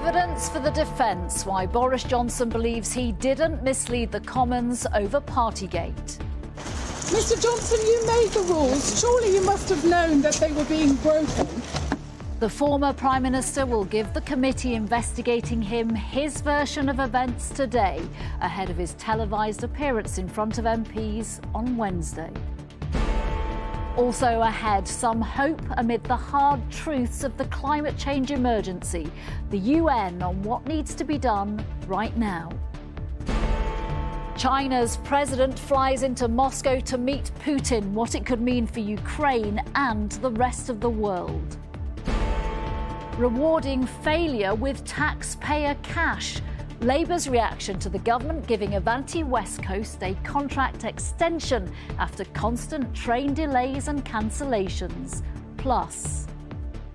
Evidence for the defence why Boris Johnson believes he didn't mislead the Commons over Partygate. Mr Johnson, you made the rules. Surely you must have known that they were being broken. The former Prime Minister will give the committee investigating him his version of events today, ahead of his televised appearance in front of MPs on Wednesday. Also ahead, some hope amid the hard truths of the climate change emergency, the UN on what needs to be done right now. China's president flies into Moscow to meet Putin, what it could mean for Ukraine and the rest of the world. Rewarding failure with taxpayer cash. Labour's reaction to the government giving Avanti West Coast a contract extension after constant train delays and cancellations. Plus,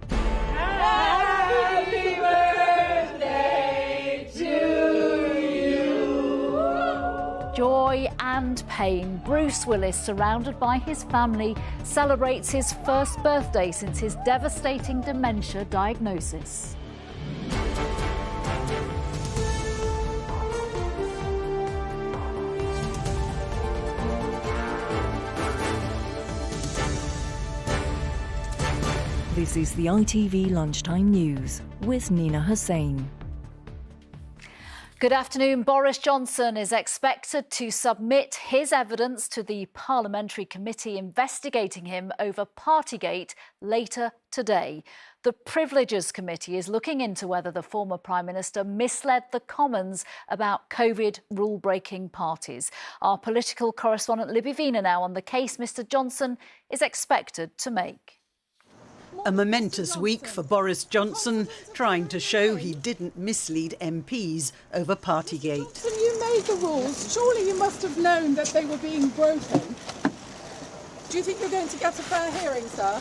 happy birthday to you. Joy and pain. Bruce Willis, surrounded by his family, celebrates his first birthday since his devastating dementia diagnosis. This is the ITV Lunchtime News with Nina Hossain. Good afternoon. Boris Johnson is expected to submit his evidence to the parliamentary committee investigating him over Partygate later today. The Privileges Committee is looking into whether the former Prime Minister misled the Commons about COVID rule-breaking parties. Our political correspondent Libby Vina now on the case Mr Johnson is expected to make. A momentous week for Boris Johnson, trying to show he didn't mislead MPs over Partygate. Johnson, you made the rules. Surely you must have known that they were being broken. Do you think you're going to get a fair hearing, sir?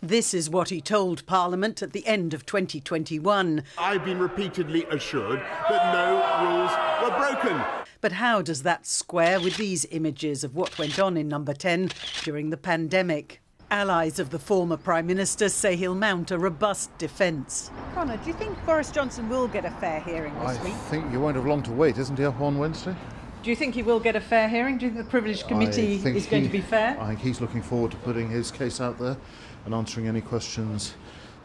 This is what he told Parliament at the end of 2021. I've been repeatedly assured that no rules were broken. But how does that square with these images of what went on in Number 10 during the pandemic? Allies of the former Prime Minister say he'll mount a robust defence. Connor, do you think Boris Johnson will get a fair hearing this week? I think you won't have long to wait, isn't he, up on Wednesday? Do you think he will get a fair hearing? Do you think the Privileged Committee is going to be fair? I think he's looking forward to putting his case out there and answering any questions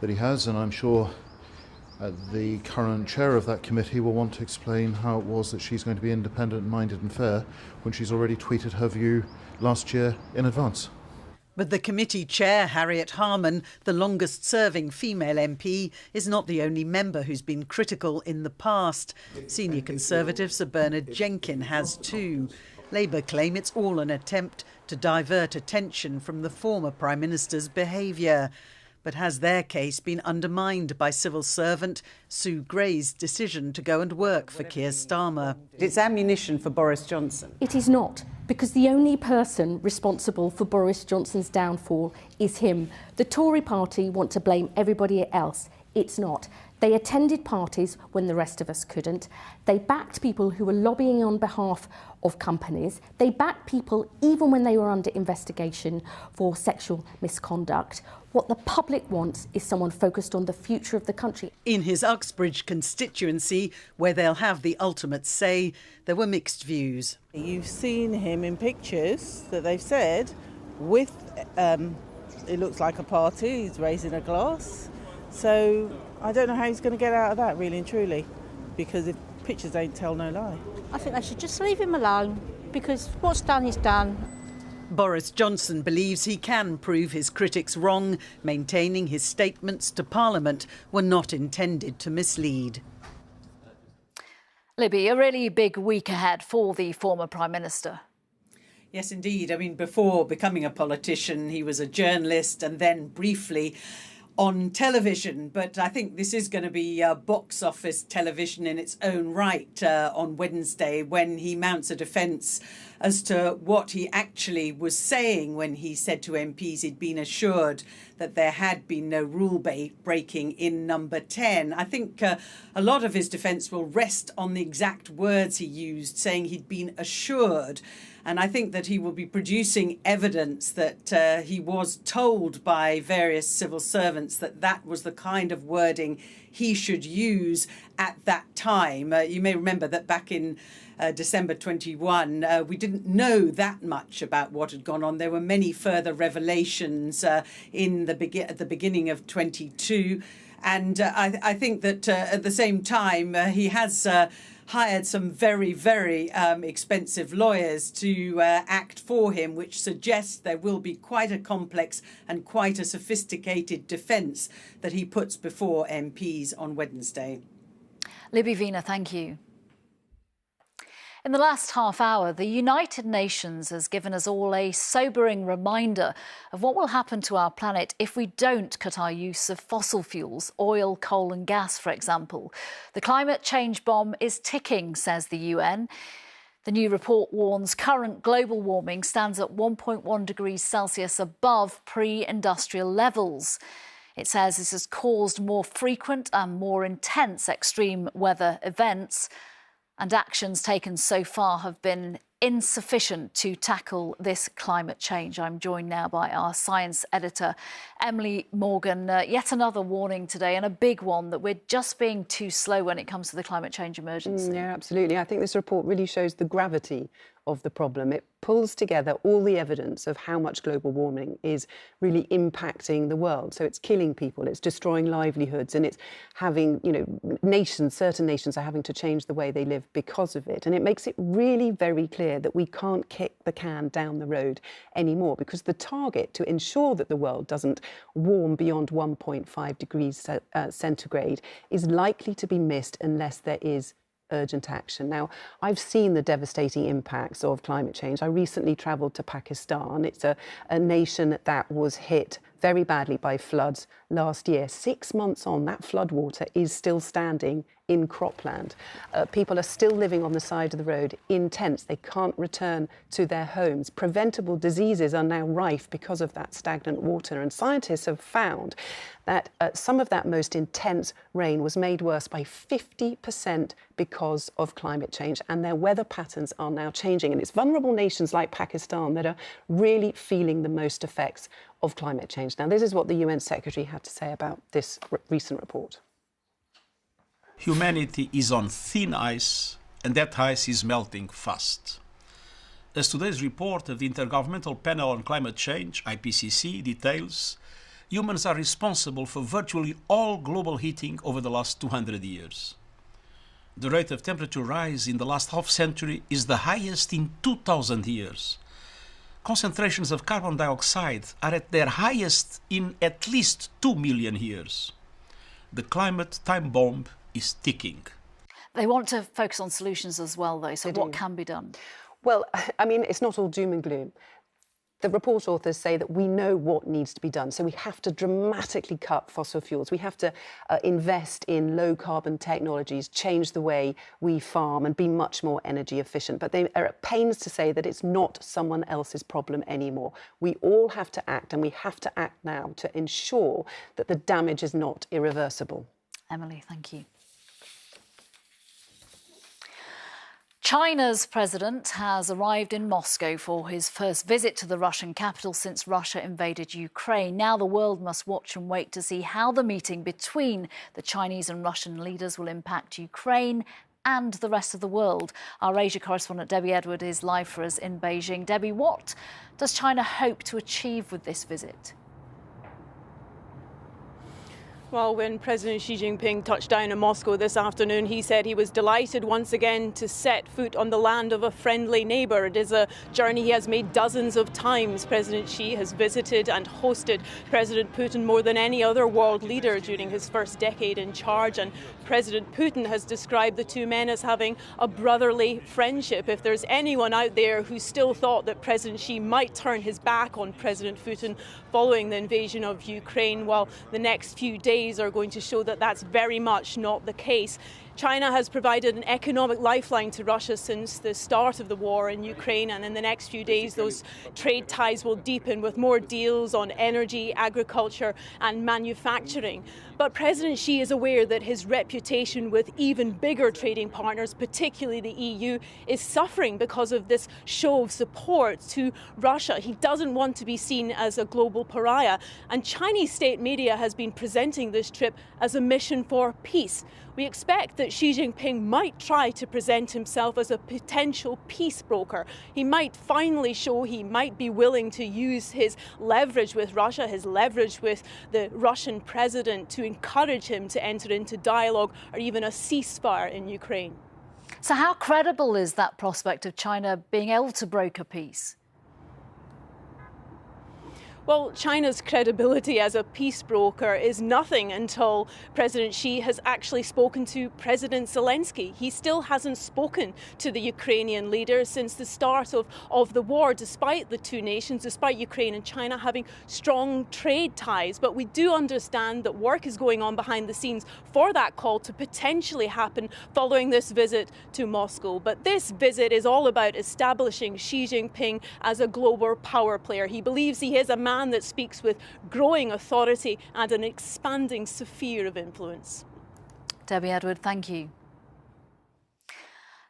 that he has, and I'm sure the current chair of that committee will want to explain how it was that she's going to be independent, minded and fair when she's already tweeted her view last year in advance. But the committee chair, Harriet Harman, the longest-serving female MP, is not the only member who's been critical in the past. Senior Conservative Sir Bernard Jenkin has too. Labour claim it's all an attempt to divert attention from the former Prime Minister's behaviour. But has their case been undermined by civil servant Sue Gray's decision to go and work for Keir Starmer? It's ammunition for Boris Johnson. It is not, because the only person responsible for Boris Johnson's downfall is him. The Tory party want to blame everybody else. It's not. They attended parties when the rest of us couldn't. They backed people who were lobbying on behalf of companies. They backed people even when they were under investigation for sexual misconduct. What the public wants is someone focused on the future of the country. In his Uxbridge constituency, where they'll have the ultimate say, there were mixed views. You've seen him in pictures that they've said with, it looks like a party, he's raising a glass. So I don't know how he's going to get out of that, really and truly, because if pictures don't tell no lie. I think they should just leave him alone, because what's done is done. Boris Johnson believes he can prove his critics wrong, maintaining his statements to Parliament were not intended to mislead. Libby, a really big week ahead for the former Prime Minister. Yes, indeed. I mean, before becoming a politician, he was a journalist and then briefly on television. But I think this is going to be box office television in its own right on Wednesday when he mounts a defence as to what he actually was saying when he said to MPs he'd been assured that there had been no rule breaking in number 10. I think a lot of his defence will rest on the exact words he used, saying he'd been assured. And I think that he will be producing evidence that he was told by various civil servants that that was the kind of wording he should use at that time. You may remember that back in December 21, we didn't know that much about what had gone on. There were many further revelations at the beginning of 22. And I think that at the same time, he has hired some very, very expensive lawyers to act for him, which suggests there will be quite a complex and quite a sophisticated defence that he puts before MPs on Wednesday. Libby Vina, thank you. In the last half hour, the United Nations has given us all a sobering reminder of what will happen to our planet if we don't cut our use of fossil fuels, oil, coal and gas, for example. The climate change bomb is ticking, says the UN. The new report warns current global warming stands at 1.1 degrees Celsius above pre-industrial levels. It says this has caused more frequent and more intense extreme weather events, and actions taken so far have been insufficient to tackle this climate change. I'm joined now by our science editor, Emily Morgan. Yet another warning today, and a big one, that we're just being too slow when it comes to the climate change emergency. Yeah, absolutely. I think this report really shows the gravity of the problem. It pulls together all the evidence of how much global warming is really impacting the world. So it's killing people, it's destroying livelihoods, and it's having, certain nations are having to change the way they live because of it. And it makes it really very clear that we can't kick the can down the road anymore, because the target to ensure that the world doesn't warm beyond 1.5 degrees centigrade is likely to be missed unless there is urgent action. Now, I've seen the devastating impacts of climate change. I recently travelled to Pakistan. It's a nation that was hit very badly by floods last year. 6 months on, that floodwater is still standing in cropland. People are still living on the side of the road in tents. They can't return to their homes. Preventable diseases are now rife because of that stagnant water. And scientists have found that some of that most intense rain was made worse by 50% because of climate change. And their weather patterns are now changing. And it's vulnerable nations like Pakistan that are really feeling the most effects of climate change. Now, this is what the UN Secretary had to say about this recent report. Humanity is on thin ice, and that ice is melting fast. As today's report of the Intergovernmental Panel on Climate Change, IPCC, details, humans are responsible for virtually all global heating over the last 200 years. The rate of temperature rise in the last half-century is the highest in 2,000 years. Concentrations of carbon dioxide are at their highest in at least 2 million years. The climate time bomb is ticking. They want to focus on solutions as well, though, so what can be done? Well, I mean, it's not all doom and gloom. The report authors say that we know what needs to be done, so we have to dramatically cut fossil fuels. We have to invest in low-carbon technologies, change the way we farm and be much more energy efficient. But they are at pains to say that it's not someone else's problem anymore. We all have to act, and we have to act now to ensure that the damage is not irreversible. Emily, thank you. China's president has arrived in Moscow for his first visit to the Russian capital since Russia invaded Ukraine. Now the world must watch and wait to see how the meeting between the Chinese and Russian leaders will impact Ukraine and the rest of the world. Our Asia correspondent Debbie Edward is live for us in Beijing. Debbie, what does China hope to achieve with this visit? Well, when President Xi Jinping touched down in Moscow this afternoon, he said he was delighted once again to set foot on the land of a friendly neighbour. It is a journey he has made dozens of times. President Xi has visited and hosted President Putin more than any other world leader during his first decade in charge. And President Putin has described the two men as having a brotherly friendship. If there's anyone out there who still thought that President Xi might turn his back on President Putin following the invasion of Ukraine, well, the next few days days are going to show that that's very much not the case. China has provided an economic lifeline to Russia since the start of the war in Ukraine, and in the next few days those trade ties will deepen with more deals on energy, agriculture and manufacturing. But President Xi is aware that his reputation with even bigger trading partners, particularly the EU, is suffering because of this show of support to Russia. He doesn't want to be seen as a global pariah, and Chinese state media has been presenting this trip as a mission for peace. We expect that Xi Jinping might try to present himself as a potential peace broker. He might finally show he might be willing to use his leverage with Russia, his leverage with the Russian president, to encourage him to enter into dialogue or even a ceasefire in Ukraine. So how credible is that prospect of China being able to broker peace? Well, China's credibility as a peace broker is nothing until President Xi has actually spoken to President Zelensky. He still hasn't spoken to the Ukrainian leader since the start of the war, despite the two nations, despite Ukraine and China having strong trade ties. But we do understand that work is going on behind the scenes for that call to potentially happen following this visit to Moscow. But this visit is all about establishing Xi Jinping as a global power player. He believes he is a man that speaks with growing authority and an expanding sphere of influence. Debbie Edward, thank you.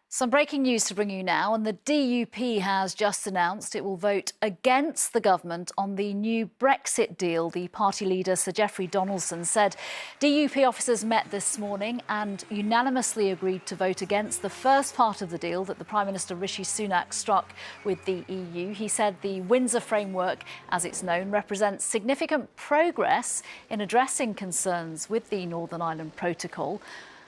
Some breaking news to bring you now, and the DUP has just announced it will vote against the government on the new Brexit deal. The party leader, Sir Geoffrey Donaldson, said DUP officers met this morning and unanimously agreed to vote against the first part of the deal that the Prime Minister Rishi Sunak struck with the EU. He said the Windsor framework, as it's known, represents significant progress in addressing concerns with the Northern Ireland Protocol,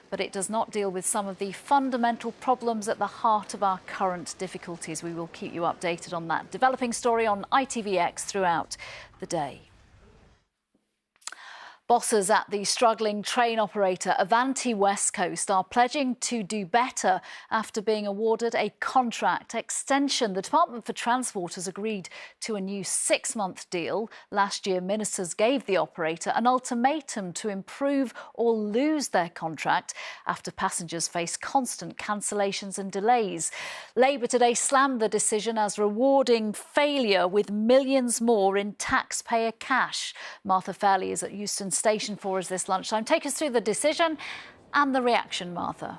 but it does not deal with some of the fundamental problems at the heart of our current difficulties. We will keep you updated on that developing story on ITVX throughout the day. Bosses at the struggling train operator Avanti West Coast are pledging to do better after being awarded a contract extension. The Department for Transport has agreed to a new 6-month deal. Last year, ministers gave the operator an ultimatum to improve or lose their contract after passengers face constant cancellations and delays. Labour today slammed the decision as rewarding failure with millions more in taxpayer cash. Martha Fairley is at Euston Station for us this lunchtime. Take us through the decision and the reaction, Martha.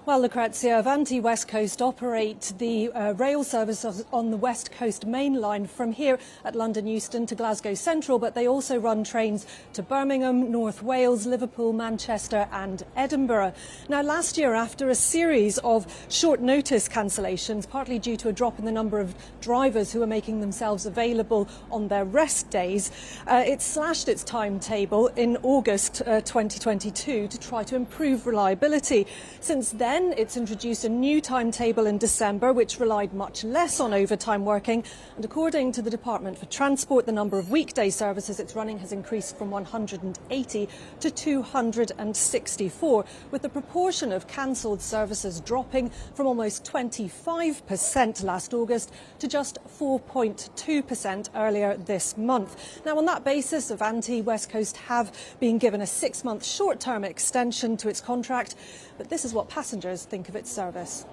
Well, Lucrezia, Avanti West Coast operate the rail service on the West Coast main line from here at London Euston to Glasgow Central, but they also run trains to Birmingham, North Wales, Liverpool, Manchester and Edinburgh. Now, last year, after a series of short notice cancellations, partly due to a drop in the number of drivers who are making themselves available on their rest days, it slashed its timetable in August 2022 to try to improve reliability. Since then, it's introduced a new timetable in December, which relied much less on overtime working. And according to the Department for Transport, the number of weekday services it's running has increased from 180 to 264, with the proportion of cancelled services dropping from almost 25% last August to just 4.2% earlier this month. Now, on that basis, Avanti West Coast have been given a 6-month short-term extension to its contract, but this is what passengers think of its service.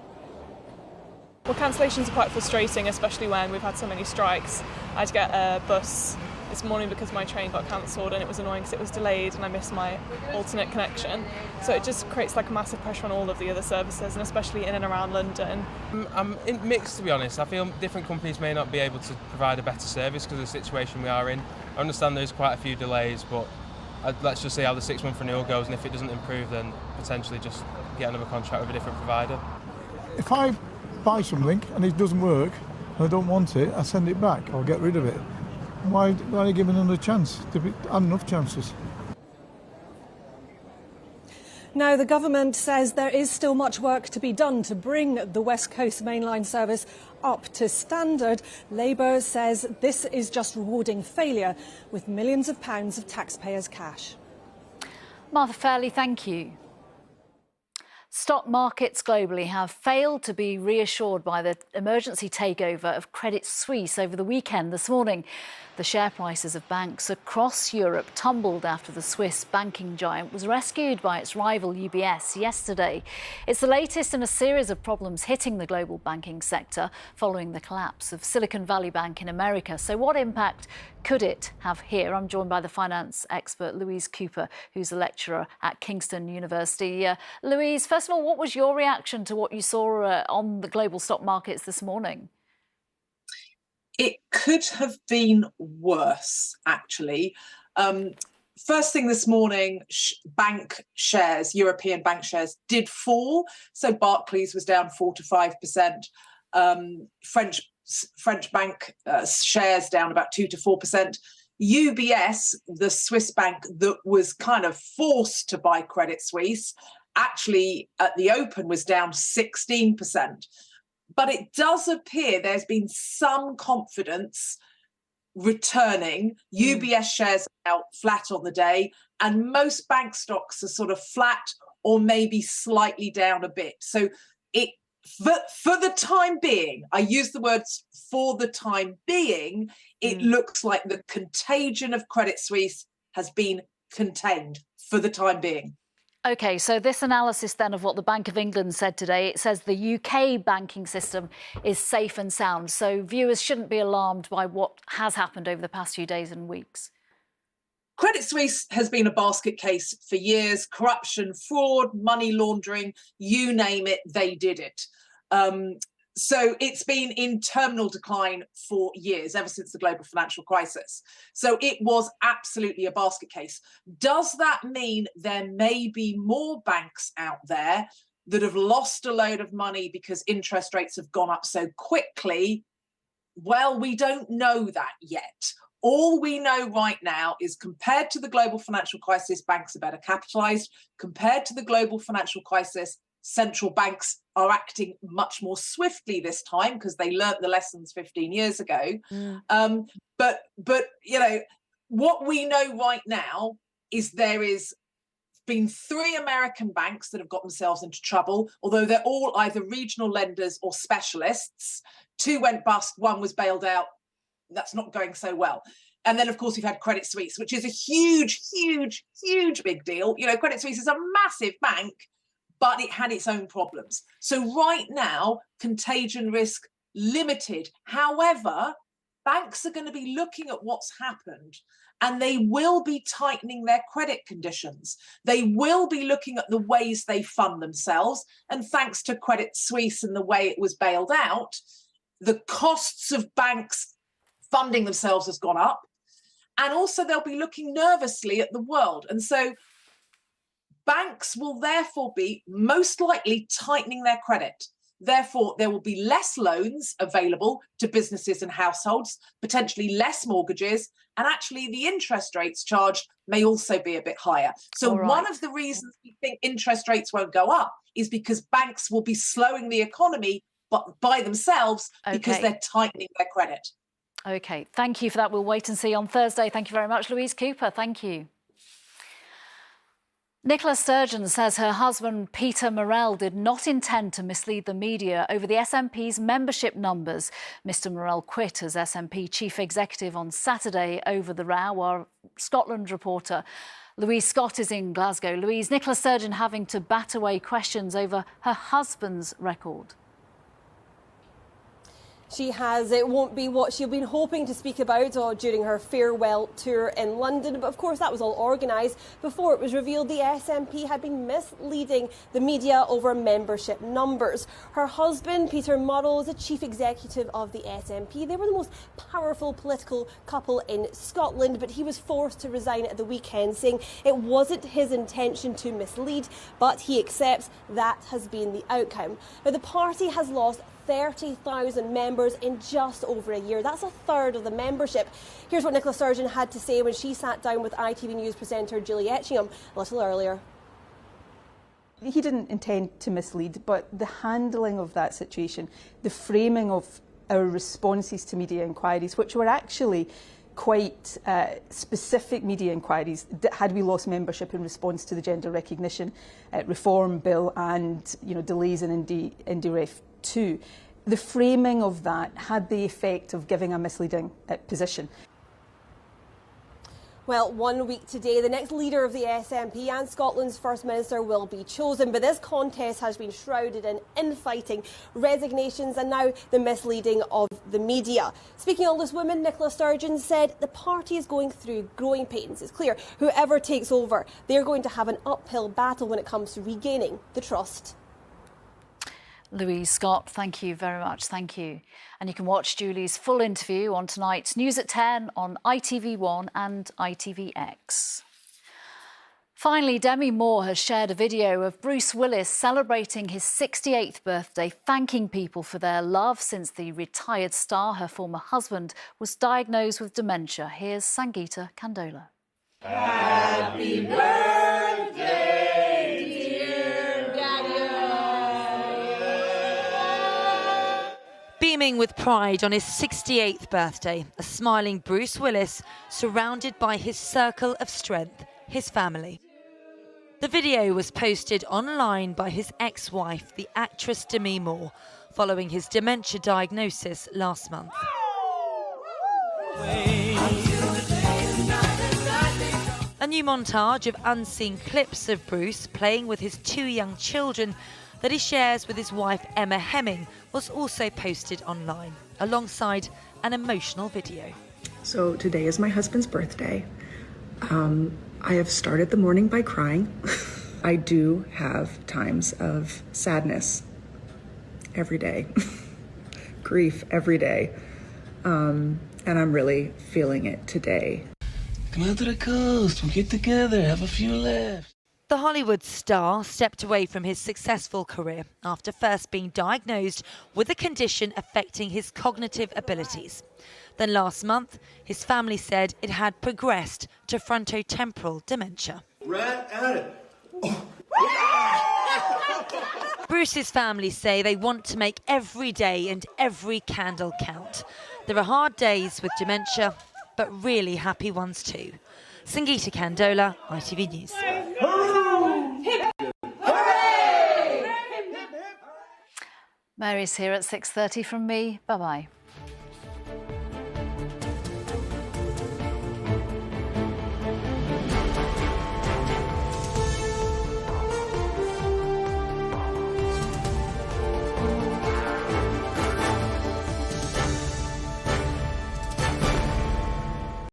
Well, cancellations are quite frustrating, especially when we've had so many strikes. I had to get a bus this morning because my train got cancelled, and it was annoying because it was delayed and I missed my alternate connection. So it just creates like a massive pressure on all of the other services, and especially in and around London. I'm mixed, to be honest. I feel different companies may not be able to provide a better service because of the situation we are in. I understand there's quite a few delays, but let's just see how the 6-month renewal goes, and if it doesn't improve, then potentially just get another contract with a different provider. If I buy something and it doesn't work and I don't want it, I send it back or get rid of it. Why are you giving another chance? There are enough chances. Now, the government says there is still much work to be done to bring the West Coast mainline service up to standard. Labour says this is just rewarding failure with millions of pounds of taxpayers' cash. Martha Fairley, thank you. Stock markets globally have failed to be reassured by the emergency takeover of Credit Suisse over the weekend. This morning, the share prices of banks across Europe tumbled after the Swiss banking giant was rescued by its rival UBS yesterday. It's the latest in a series of problems hitting the global banking sector following the collapse of Silicon Valley Bank in America. So what impact could it have here? I'm joined by the finance expert Louise Cooper, who's a lecturer at Kingston University. Louise, first of all, what was your reaction to what you saw on the global stock markets this morning? It could have been worse, actually. First thing this morning, bank shares, European bank shares, did fall. So Barclays was down 4 to 5%. French bank shares down about 2 to 4%. UBS, the Swiss bank that was kind of forced to buy Credit Suisse, actually at the open was down 16%. But it does appear there's been some confidence returning. UBS shares are out flat on the day, and most bank stocks are sort of flat or maybe slightly down a bit. So for the time being, I use the words for the time being, it looks like the contagion of Credit Suisse has been contained for the time being. OK, so this analysis then of what the Bank of England said today, it says the UK banking system is safe and sound. So viewers shouldn't be alarmed by what has happened over the past few days and weeks. Credit Suisse has been a basket case for years. Corruption, fraud, money laundering, you name it, they did it. So it's been in terminal decline for years, ever since the global financial crisis. So it was absolutely a basket case. Does that mean there may be more banks out there that have lost a load of money because interest rates have gone up so quickly? Well, we don't know that yet. All we know right now is compared to the global financial crisis, banks are better capitalized. Compared to the global financial crisis, central banks are acting much more swiftly this time because they learnt the lessons 15 years ago. But you know, what we know right now is there is been 3 American banks that have got themselves into trouble, although they're all either regional lenders or specialists. 2 went bust, 1 was bailed out. That's not going so well. And then, of course, we've had Credit Suisse, which is a huge big deal. You know, Credit Suisse is a massive bank, but it had its own problems. So right now, contagion risk limited. However, banks are going to be looking at what's happened and they will be tightening their credit conditions. They will be looking at the ways they fund themselves. And thanks to Credit Suisse and the way it was bailed out, the costs of banks funding themselves has gone up. And also they'll be looking nervously at the world. And so banks will therefore be most likely tightening their credit. Therefore, there will be less loans available to businesses and households, potentially less mortgages, and actually the interest rates charged may also be a bit higher. So one of the reasons we think interest rates won't go up is because banks will be slowing the economy but by themselves because they're tightening their credit. OK, thank you for that. We'll wait and see on Thursday. Thank you very much, Louise Cooper. Thank you. Nicola Sturgeon says her husband, Peter Morell, did not intend to mislead the media over the SNP's membership numbers. Mr Morell quit as SNP chief executive on Saturday over the row. Our Scotland reporter Louise Scott is in Glasgow. Louise, Nicola Sturgeon having to bat away questions over her husband's record. She has. It won't be what she'd been hoping to speak about during her farewell tour in London. But of course, that was all organised before it was revealed the SNP had been misleading the media over membership numbers. Her husband, Peter Morell, is the chief executive of the SNP. They were the most powerful political couple in Scotland, but he was forced to resign at the weekend, saying it wasn't his intention to mislead, but he accepts that has been the outcome. Now, the party has lost 30,000 members in just over a year. That's a third of the membership. Here's what Nicola Sturgeon had to say when she sat down with ITV News presenter Julie Etchingham a little earlier. He didn't intend to mislead, but the handling of that situation, the framing of our responses to media inquiries, which were actually quite specific media inquiries. Had we lost membership in response to the gender recognition reform bill and delays in IndyRef 2? The framing of that had the effect of giving a misleading position. Well, 1 week today, the next leader of the SNP and Scotland's First Minister will be chosen. But this contest has been shrouded in infighting, resignations and now the misleading of the media. Speaking of this woman, Nicola Sturgeon said the party is going through growing pains. It's clear whoever takes over, they're going to have an uphill battle when it comes to regaining the trust. Louise Scott, thank you very much. Thank you. And you can watch Julie's full interview on tonight's News at 10 on ITV1 and ITVX. Finally, Demi Moore has shared a video of Bruce Willis celebrating his 68th birthday, thanking people for their love since the retired star, her former husband, was diagnosed with dementia. Here's Sangeeta Kandola. Happy birthday, dear Daddy. Beaming with pride on his 68th birthday, a smiling Bruce Willis surrounded by his circle of strength, his family. The video was posted online by his ex-wife, the actress Demi Moore, following his dementia diagnosis last month. A new montage of unseen clips of Bruce playing with his 2 young children that he shares with his wife Emma Hemming was also posted online, alongside an emotional video. So today is my husband's birthday. I have started the morning by crying. I do have times of sadness every day, grief every day, and I'm really feeling it today. Come out to the coast, we'll get together, have a few laughs. The Hollywood star stepped away from his successful career after first being diagnosed with a condition affecting his cognitive abilities. Then last month, his family said it had progressed to frontotemporal dementia. Right at it. Bruce's family say they want to make every day and every candle count. There are hard days with dementia, but really happy ones too. Sangeeta Kandola, ITV News. Mary's here at 6:30 from me. Bye-bye.